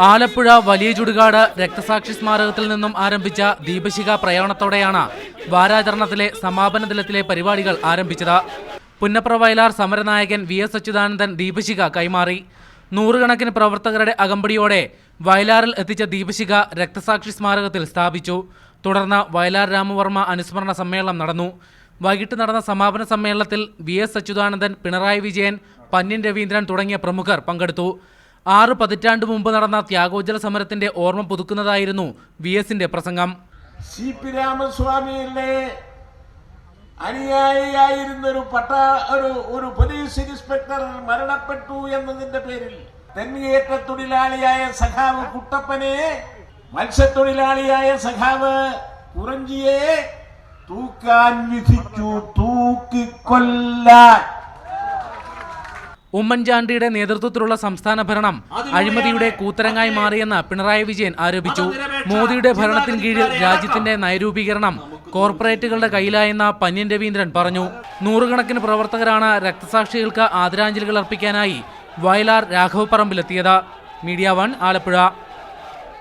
ആലപ്പുഴ വലിയ ചുടുകാട് രക്തസാക്ഷി സ്മാരകത്തിൽ നിന്നും ആരംഭിച്ച ദീപശിഖ പ്രയാണത്തോടെയാണ് വാരാചരണത്തിലെ സമാപന ദിനത്തിലെ പരിപാടികൾ ആരംഭിച്ചത്. പുന്നപ്ര വയലാർ സമരനായകൻ VS അച്യുതാനന്ദൻ ദീപശിഖ കൈമാറി. നൂറുകണക്കിന് പ്രവർത്തകരുടെ അകമ്പടിയോടെ വയലാറിൽ എത്തിച്ച ദീപശിഖ രക്തസാക്ഷി സ്മാരകത്തിൽ സ്ഥാപിച്ചു. തുടർന്ന് വയലാർ രാമവർമ്മ അനുസ്മരണ സമ്മേളനം നടന്നു. വൈകിട്ട് നടന്ന സമാപന സമ്മേളനത്തിൽ VS അച്യുതാനന്ദൻ, പിണറായി വിജയൻ, പന്ന്യൻ രവീന്ദ്രൻ തുടങ്ങിയ പ്രമുഖർ പങ്കെടുത്തു. 6 പതിറ്റാണ്ട് മുമ്പ് നടന്ന ത്യാഗോജ്ജല സമരത്തിന്റെ ഓർമ്മ പുതുക്കുന്നതായിരുന്നു VSന്റെ പ്രസംഗം. CP രാമസ്വാമിയുടെ അനുയായിയായിരുന്ന ഒരു പോലീസ് ഇൻസ്പെക്ടർ മരണപ്പെട്ടു എന്നതിന്റെ പേരിൽ തെന്നിയേറ്റ തൊഴിലാളിയായ സഖാവ് കുട്ടപ്പനെ, മത്സ്യത്തൊഴിലാളിയായ സഖാവ് കുറഞ്ചിയെ തൂക്കാൻ വിധിച്ചു, തൂക്കിക്കൊല്ലാൻ. ഉമ്മൻചാണ്ടിയുടെ നേതൃത്വത്തിലുള്ള സംസ്ഥാന ഭരണം അഴിമതിയുടെ കൂത്തരങ്ങായി മാറിയെന്ന് പിണറായി വിജയൻ ആരോപിച്ചു. മോദിയുടെ ഭരണത്തിന് കീഴിൽ രാജ്യത്തിന്റെ നയരൂപീകരണം കോർപ്പറേറ്റുകളുടെ കയ്യിലായെന്ന് പന്ന്യൻ രവീന്ദ്രൻ പറഞ്ഞു. നൂറുകണക്കിന് പ്രവർത്തകരാണ് രക്തസാക്ഷികൾക്ക് ആദരാഞ്ജലികൾ അർപ്പിക്കാനായി വയലാർ രാഘവപ്പറമ്പിലെത്തിയത്. മീഡിയ 1 ആലപ്പുഴ.